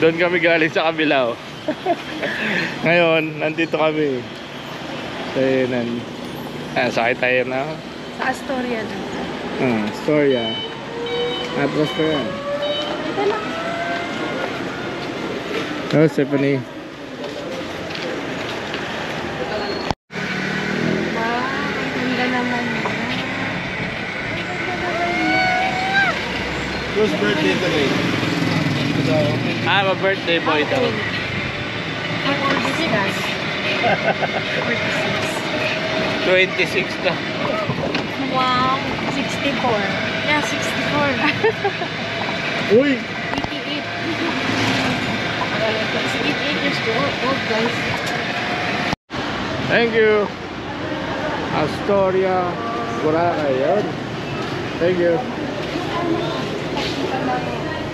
Doon kami galing sa kabila, oh. Ngayon, nandito kami. Sakay tayo na. Sa Astoria na. Astoria. Atras pa yan. Ito lang. Oh, Stephanie. Wow, ganda naman yun. Whose birthday today? I'm a birthday boy daw. How old is that? 26 na. Wow, 64. Yeah, 64. Uy! 88. 88 years old, guys. Thank you. Astoria, Boracay. Yun. Thank you.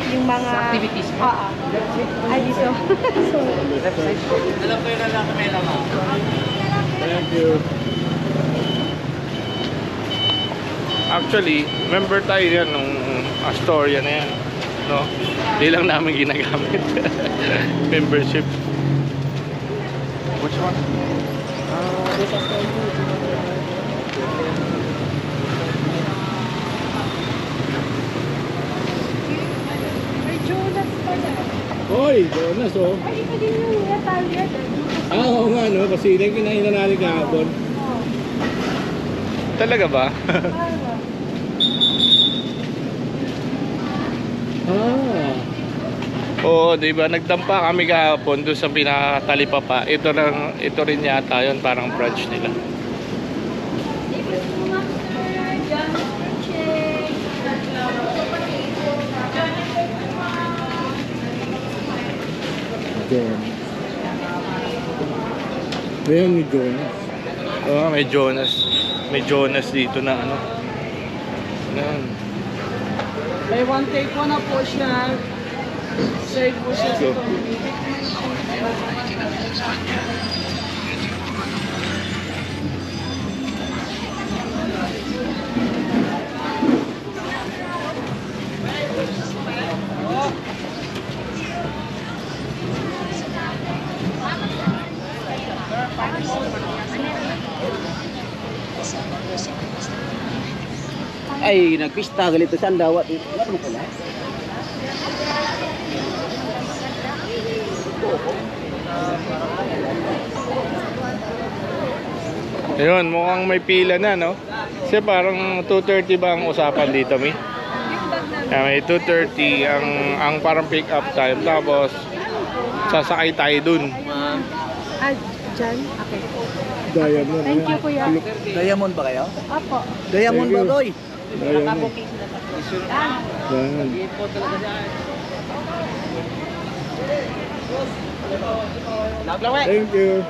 Yung mga activities mo? Ay, dito. Alam ko yun na lang kami naman. Thank you. Actually, member tayo yan nung Astoria na yan. No? Hindi lang namin ginagamit. Membership. Which one? May Jonas pala. Hoy, Jonas, oh. Ay, pa din yung Natalia. Oo nga, no? Kasi yung kinain na natin kahapon. Talaga ba? Oo, di ba? Nagtampa kami kahapon doon sa pinakatalipapa. Ito rin yata yun, parang branch nila. Jonas. Ayan may Jonas. Oo, may Jonas. May Jonas dito na ano. Ayan. May one take po na po siya. Save po siya sa Ay, nagpista galito sa andawat. Ano ko na? Ayun, mukhang may pila na, no? Kasi parang 2:30 ba ang usapan dito, Mi? May 2:30 ang parang pick up time. Tapos, sasakay tayo dun. Ah, dyan? Okay. Diamond. Thank you, kuya. Diamond ba kayo? Apo. Diamond ba, Roy? Diamond. Thank you.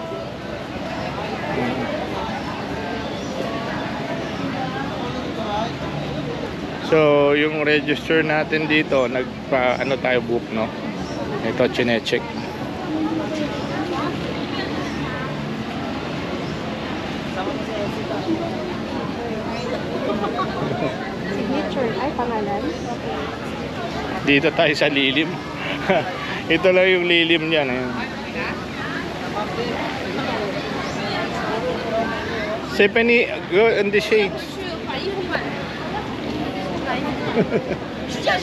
So, yung register natin dito, ano tayo book, no? Ito, chinecheck. Signature. Ay, pangalan. Dito tayo sa lilim. Ito lang yung lilim niyan. Stephanie, go in the shades. They're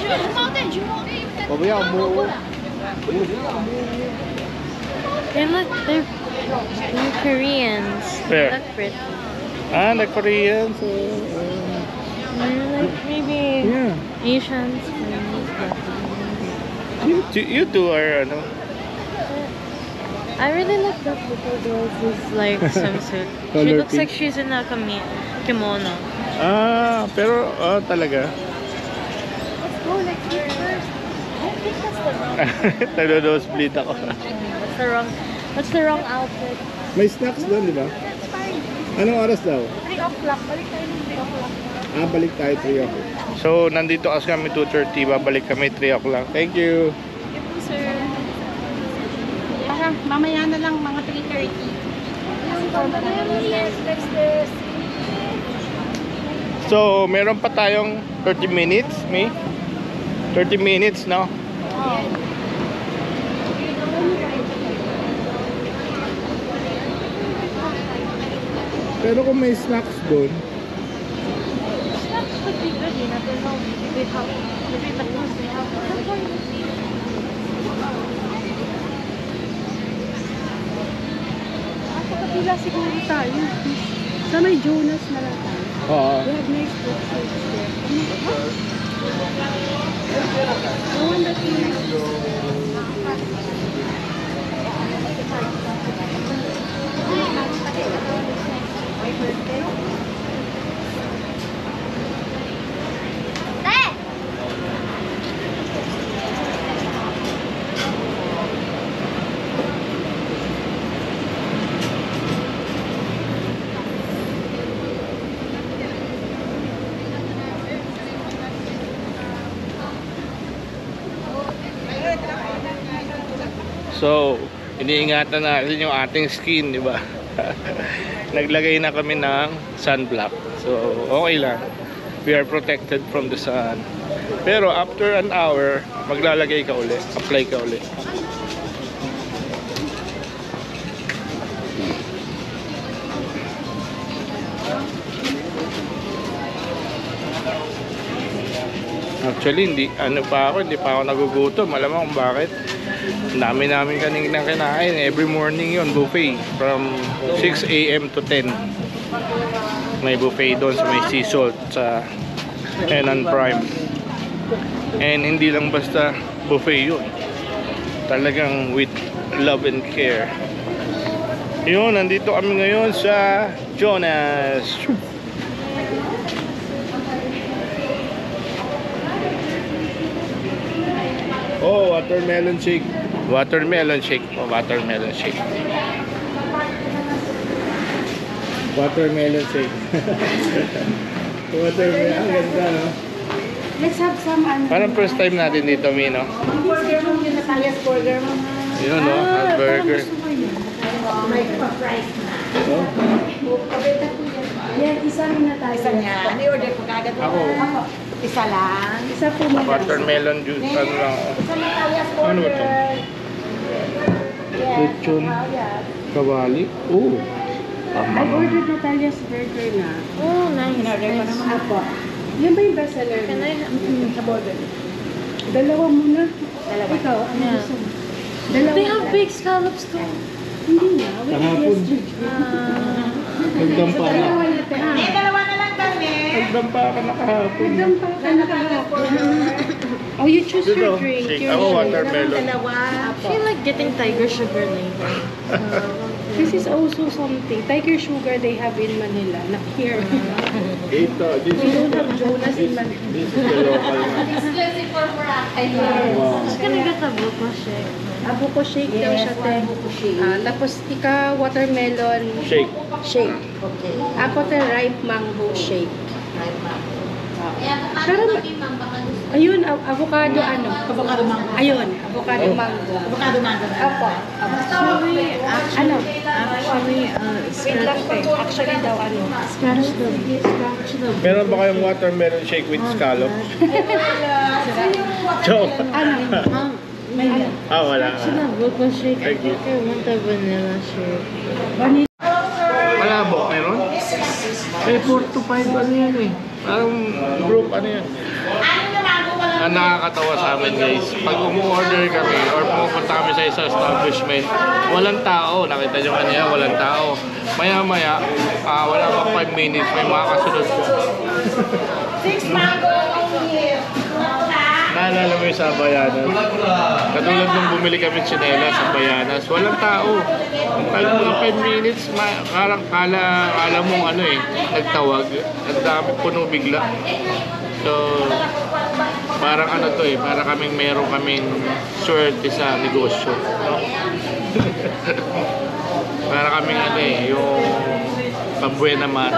Koreans. Where? Not British. The Koreans. They're like maybe Asians. You two are, ano? I really like that little girl's like swimsuit. She looks like she's in a kimono. Pero, talaga. Let's go, let's eat first. I think that's the wrong. Nado-nosebleed ako. That's the wrong outfit. May snacks doon, di ba? That's fine. Anong oras daw? 3 o'clock. Balik tayo ng 3 o'clock. Balik tayo 3 o'clock. So, nandito kasi kami 2:30. Babalik kami 3 o'clock. Thank you. Thank you, sir. Parang mamaya na lang mga 3:30. Yes, next this. So, meron pa tayong 30 minutes, May? 30 minutes, no? Pero kung may snacks doon, Snacks could be good, you never know. Maybe they have, maybe the class they have. Kapila siguro tayo. Sa may Jonas na lang tayo. oo. We have nice food service there. The one that we So, iniingatan natin yung ating skin, di ba? Naglagay na kami ng sunblock. So, okay lang. We are protected from the sun. Pero after an hour, maglalagay ka uli. Apply ka uli. Actually, hindi pa ako nagugutom. Alam mo kung bakit? Ang dami namin kanina kinain. Every morning yon buffet. From 6 AM to 10. May buffet doon sa may sea salt sa Henan Prime. And hindi lang basta buffet yun. Talagang with love and care. Yun, nandito kami ngayon sa Jonas. Oh, watermelon shake. Watermelon shake. Oh, watermelon shake. Watermelon shake. Watermelon. Ang ganda, no? Let's have some Parang first time natin dito, Mi, no? burger mo yung Natalia's burger mo. Yun, no? Hot burger. May pa-fries na. Oh. Pabenta po yan. Yan, isa rin na tayo. Isa niya. Ano yung order ko kagad? Ako. Isa lang. Isa po mo. Watermelon juice. Ano lang? Isa Natalia's Ano burger. ito? Lechon. Kawali. Oh. I ordered Natalia's burger na. Oh, nice. Nice. Apo. Yan ba yung bestseller? Can I Sa burger. Dalawa muna. Dalawa. Ikaw, ano Yeah. gusto mo? Dalawa. They have big scallops too. Hindi na. Wait, Kahapon. Nagdampa na. Dalawa natin. Dalawa na lang kami. Nagdampa ka na kahapon. Nagdampa ka na kahapon. Oh, you choose your Dito, drink. shake. Your Ako, drink. watermelon. I feel like getting tiger sugar later. This is also something. Tiger sugar they have in Manila. Not here. Ito, this We don't have Jonas in Manila. This is the local na. Exclusive for Boracay. Wow. I'm gonna get a buko shake. Abuko shake daw siya, te. Tapos ika watermelon Shake. shake. Ako te ripe mango shake. Pero ayun, avocado ano? Avocado mango. Ayun, avocado mango. Avocado mango. Opo. Actually, Ano? Wait lang te. scratch Actually daw ano? scratch the Meron ba kayong watermelon shake with scallop? Joke. Ano? Ah, wala. Should have buko shake. I Thank you. think I want a vanilla shake. Malabo, meron? Eh, 4 to 5 ano yan eh. Parang group ano yan. Ang nakakatawa sa amin guys, pag umu-order kami or pumunta kami sa isang establishment, walang tao. Nakita nyo kanina, walang tao. Maya-maya, wala pa 5 minutes, may mga kasunod po. 6 mango here. Naalala mo yung sa Bayanas? Katulad nung bumili kami tsinelas sa Bayanas, walang tao. Pag 5 minutes, kala mong ano eh, nagtawag. Ang dami, puno bigla. So, parang ano to eh, para meron kaming swerte sa negosyo. No? Para kaming ano eh, yung pabuhay naman.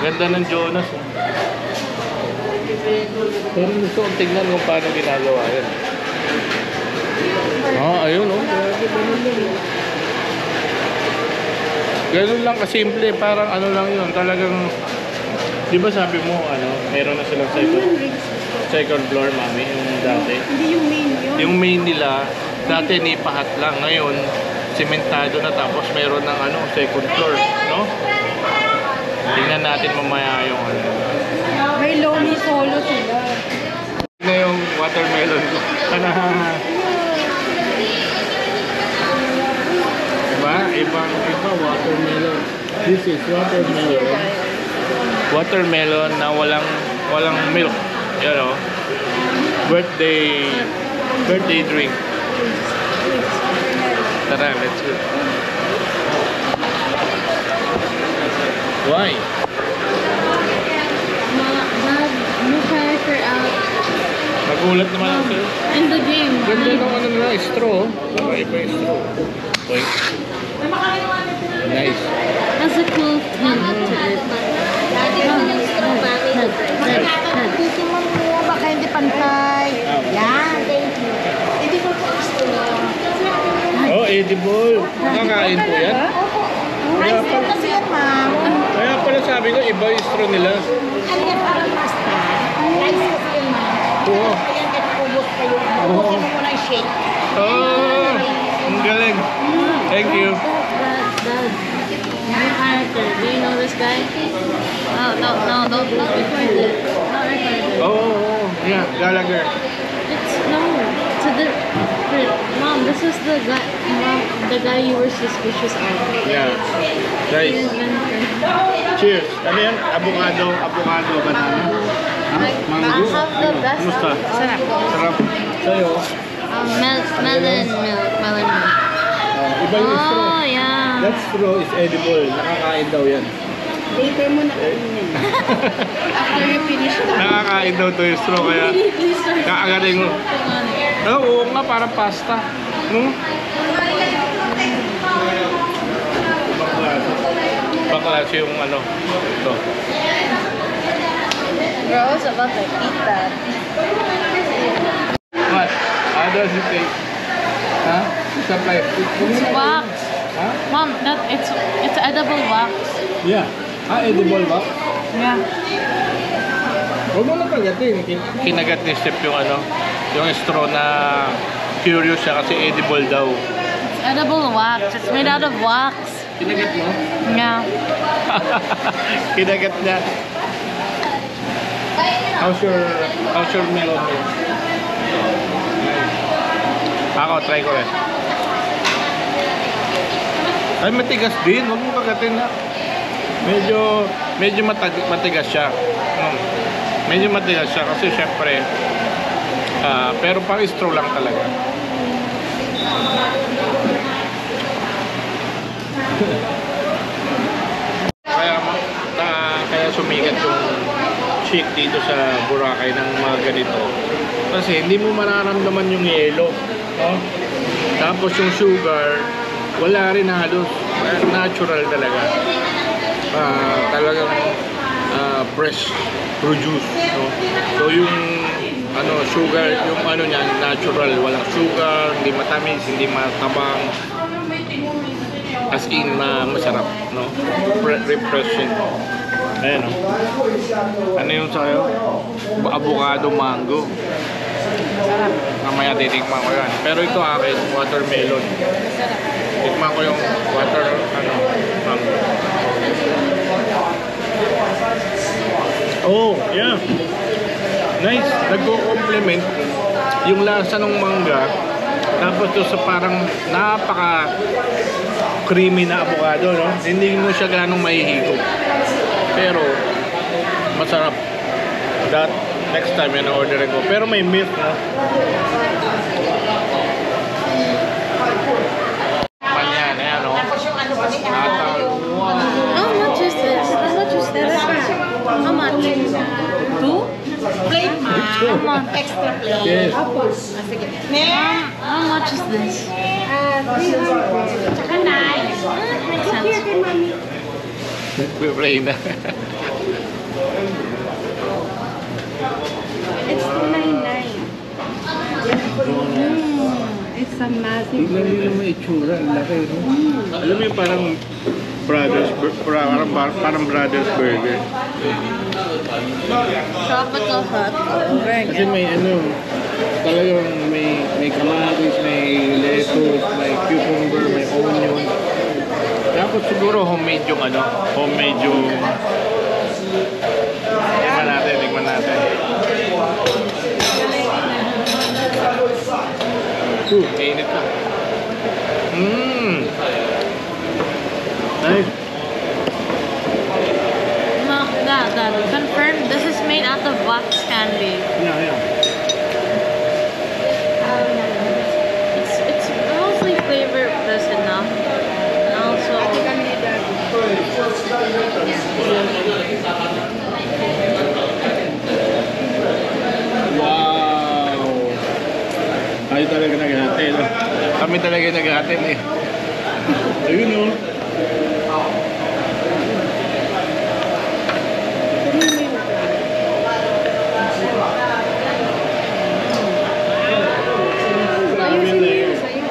Ganda ng Jonas eh. Pero gusto kong tignan kung paano ginagawa yan. Ayun oh. Ganun lang kasimple, parang ano lang yun. Talagang, di ba sabi mo, meron na silang second floor, mami, yung dati. Hindi yung main yun. Yung main nila, dati nipahat lang. Ngayon, Sementado na tapos meron ng ano, second floor, no? Tingnan natin mamaya yung ano. May Lomi Solo sila. Na yung watermelon ko. Diba? Iba watermelon. This is watermelon. Watermelon na walang milk. You know? Birthday drink. Tara, let's go. Why? Dad, new character out Nagulat naman ako sa'yo. in the game. Ganda ng ano na, straw. Iba yung straw. Wait. Nice. Has a cool tint to it. Titingnan mo, baka hindi pantay. Yan, thank you. Hindi ko po gusto. Oh, edible. Nakakain po yan. Kaya Ice cream pala, kasi yan, ma'am. kaya pala sabi ko, iba yung straw nila. Ano yan, parang pasta. Ice kasi yan, ma'am. Oo. Ayan, kahit ubos kayo. Ubusin mo muna yung shake. Oh, ang galing. Thank you. Dad, new character. Do you know this guy? No, don't record it. Not record it. Oh, yeah, Gallagher. It's no. To the Mom, this is the guy. Mom, the guy you were suspicious of. Yeah. Nice. Cheers. Ano yan? Avocado, banana. I have the best. Kumusta? Sarap. Sarap. Sa'yo? Melon milk. Iba yung straw. Oh, yeah. That straw is edible. Nakakain daw yan. Later mo na kainin. After you finish that. Nakakain daw to yung straw kaya kakagaling mo. Oo nga, parang pasta. No? Baklas yung ano. Ito. Girls about to eat that. What? How does it taste? Ha? It's a plastic. It's wax. Ha? Mom, it's edible wax. Yeah. Edible ba? Yeah. Huwag mo na kagatin. Kinagat ni Steph yung ano, yung straw na curious siya kasi edible daw. It's edible wax. It's made out of wax. Kinagat mo? Yeah. Kinagat niya. How's your melon here? Ako, try ko rin. Ay, matigas din. Huwag mo kagatin na. Medyo matigas siya. Medyo matigas siya kasi syempre pero pang straw lang talaga. Kaya sumikat yung chick dito sa Boracay ng mga ganito. Kasi hindi mo mararamdaman yung yelo, no? Tapos yung sugar, wala rin halos. Natural talaga. Talagang fresh produce, no? So yung sugar, yung niya natural, walang sugar, hindi matamis, hindi matabang, as in masarap, no? Refreshing. Ayan, no? Ano yung sa'yo? Avocado mango. Mamaya titikman ko yan. Pero ito akin, watermelon. Tikman ko yung mango. Oh, yeah. Nice. Nagko-complement yung lasa ng mangga. Tapos to sa parang napaka creamy na avocado, no? Hindi mo siya ganong mahihigop. Pero masarap. That next time yan orderin ko. Pero may milk, no? Manyan, ayan, no? How much is this? How much is this? How much? Two? Plate, ma'am. How much? Extra plate. Yes. Sige. How much is this? 300. Tsaka nice. Makes sense. Play na. It's 299. It's a massive. Tignan mo yung may itsura. Ang laki, no? Alam mo yung parang parang brothers burger. Tropical hot. Kasi may Talagang may kamatis, may lettuce, may cucumber, may onion. Dapat siguro homemade yung ano, homemade yung... Tingnan natin, tingnan natin. Init na. Nice. No, that. Confirm this is made out of wax candy. Yeah. It's mostly flavored this enough. And also, Wow! Ay talaga naghahatid. Kami talaga naghahatid eh. Ayun o. Ayusin mo yun sa'yo.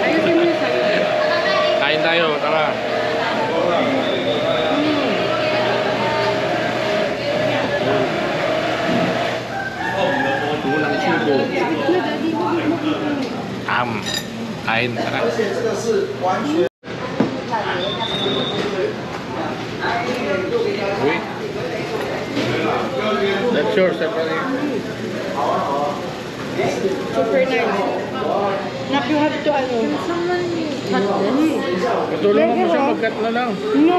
Ayusin mo yun sa'yo. Kain tayo, tara. Unang subo. Kain, tara. Wait. That's yours, everybody. Super nice. Nak, you have to ano. someone cut this. Patulungan mo siya, mag-cut na lang. No.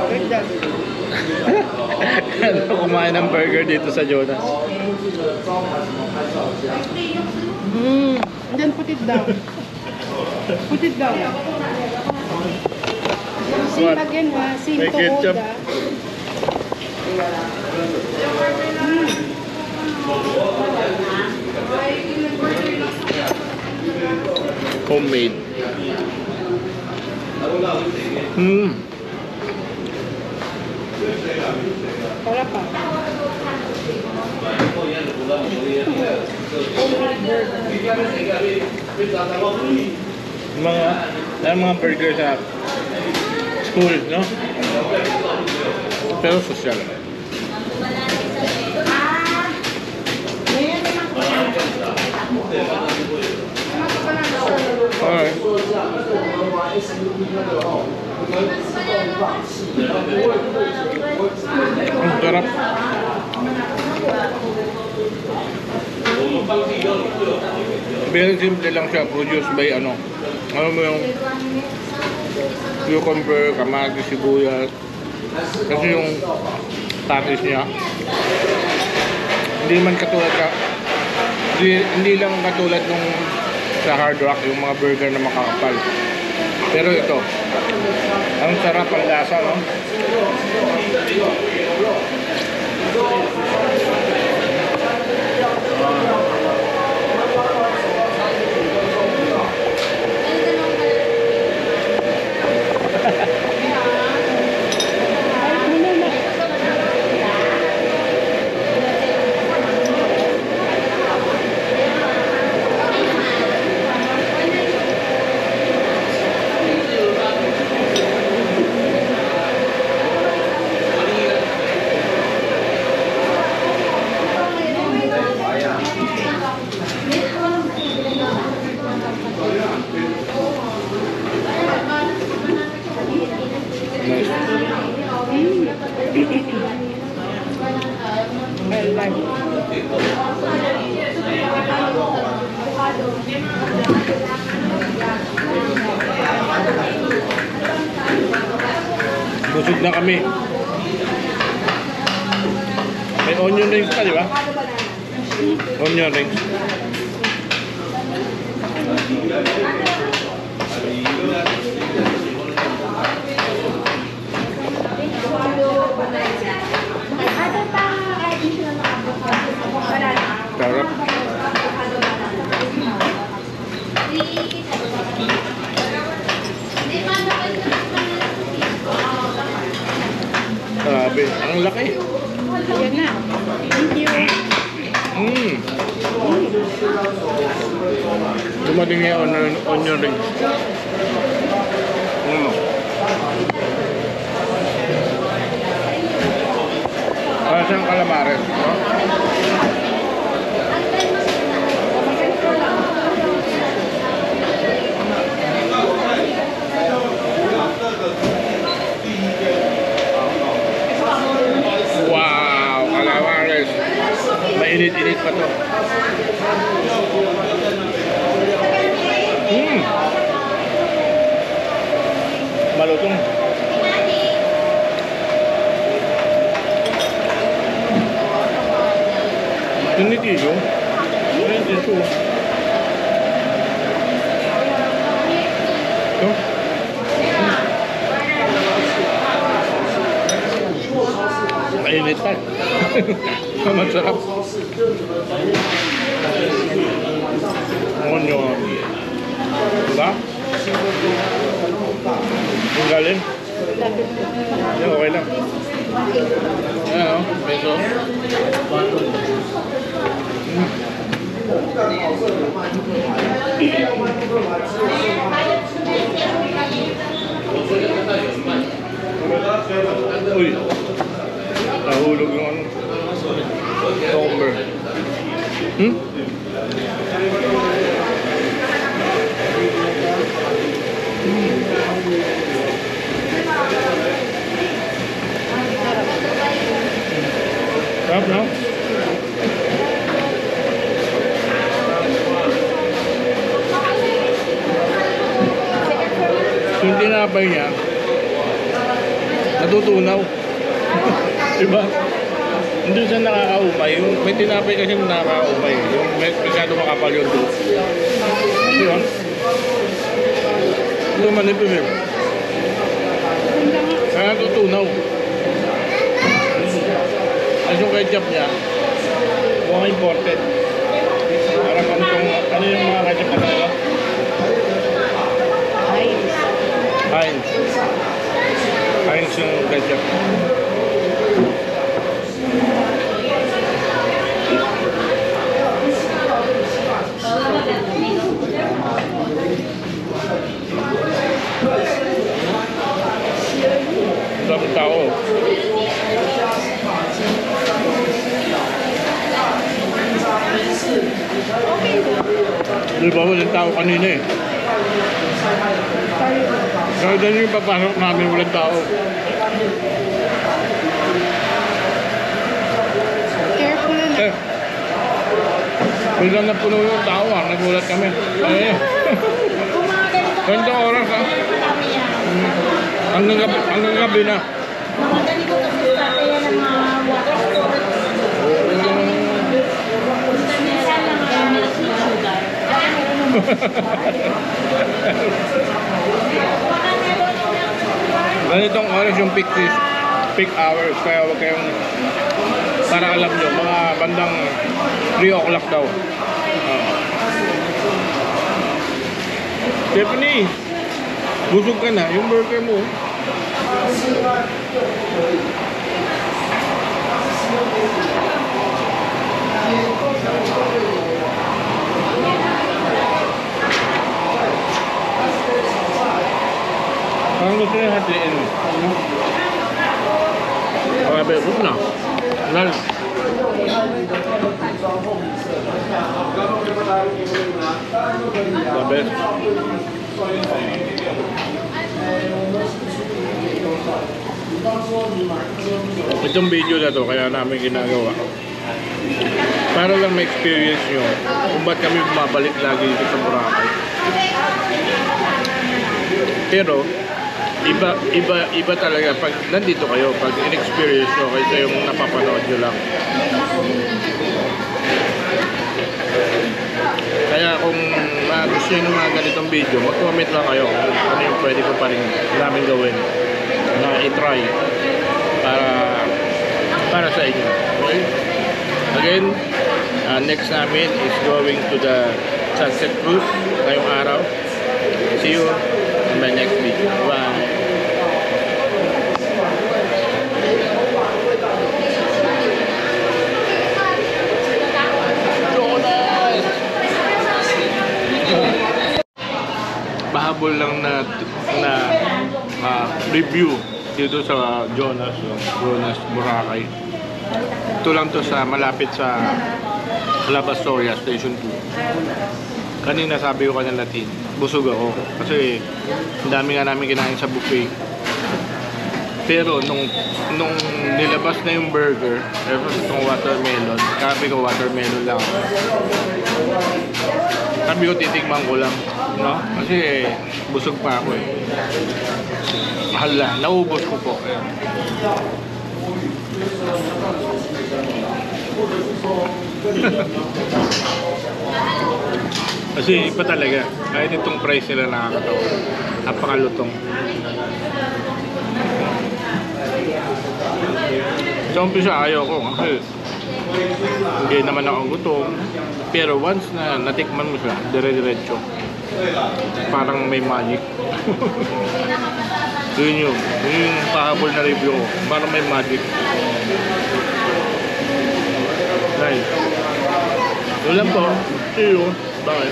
Like that. Ano, kumain ng burger dito sa Jonas. And then put it down. Put it down. Same What? again ha. Same May to hold ketchup. ha. Homemade. Para pa. Mga burger sa school, no? Pero social. Alright. Ang sarap. Very simple lang siya, produced by ano mo yung cucumber, kamatis, sibuyas. Kasi yung tamis niya hindi man katulad hindi lang katulad nung sa Hard Rock, yung mga burger na makakapal. Pero ito, ang sarap ang lasa, no? Busog na kami. May onion rings pa, di ba? Onion rings. Sarap. Grabe, ang laki. Ayan na. Thank you. Dumating yung onion rings. Lasang calamares, no? Wow, calamares. Mainit-init pa to. Malutong. Ini tisu. Ini tisu. Tuh. Mainit pa. Masarap. Onyo. Diba? Ang galing. Yan, okay lang. Ayan o, peso. Uy, nahulog yung ano. Tomber. Sarap, no? Yung tinapay niya, natutunaw. Diba? Hindi siya nakakaumay. Yung may tinapay kasi nakakaumay. Yung masyado makapal yung doon. Diba? Ito manipim yun. Kaya natutunaw. As yung ketchup niya, mukhang imported. Parang ano yung mga ketchup na nila? Heinz. Heinz yung ketchup. Daming tao. Di ba walang tao kanina eh? Kaya dyan yung papasok namin walang tao. Careful na. Eh, biglang napuno yung tao ah, nagulat kami. Eh, ganito oras ah. Hanggang gabi na. Mga ganito kasi sa kaya ng mga water storage. Minsan lang ang milk na sugar. Ganitong oras yung peak hours, kaya huwag kayong, para alam nyo, mga bandang 3 o'clock daw. Stephanie, busog ka na, yung burger mo. Parang gusto nyo hatiin. Grabe, gusto na. Lalo. The best. Itong video na to, kaya namin ginagawa. Para lang ma-experience nyo kung ba't kami bumabalik lagi dito sa Boracay. Pero, iba talaga pag nandito kayo, pag in-experience nyo kaysa yung napapanood nyo lang. Kaya kung gusto nyo ng mga ganitong video, mag-comment lang kayo kung ano yung pwede ko pa rin namin gawin na i-try para sa inyo. Okay? Again, next namin is going to the Sunset Cruise ngayong araw. See you in my next video. Bye! Bahabol lang na review dito sa Jonas Boracay. Ito lang to sa malapit sa La Pastoria Station 2. Kanina sabi ko kanina Tin, busog ako kasi ang dami nga namin kinain sa buffet. Pero nung nilabas na yung burger, ever itong watermelon, sabi ko watermelon lang. Sabi ko titikman ko lang, no? Kasi busog pa ako eh. Mahal na, naubos ko po. Ayan. Kasi iba talaga, kahit itong price nila nakakatawa. Napakalutong. Sa umpisa ayaw ko kasi hindi naman ako gutom. Pero once na natikman mo siya, dire-diretso. Parang may magic. Yun yung pahabol na review ko. Parang may magic. Nice. Yun lang po. See you. Bye.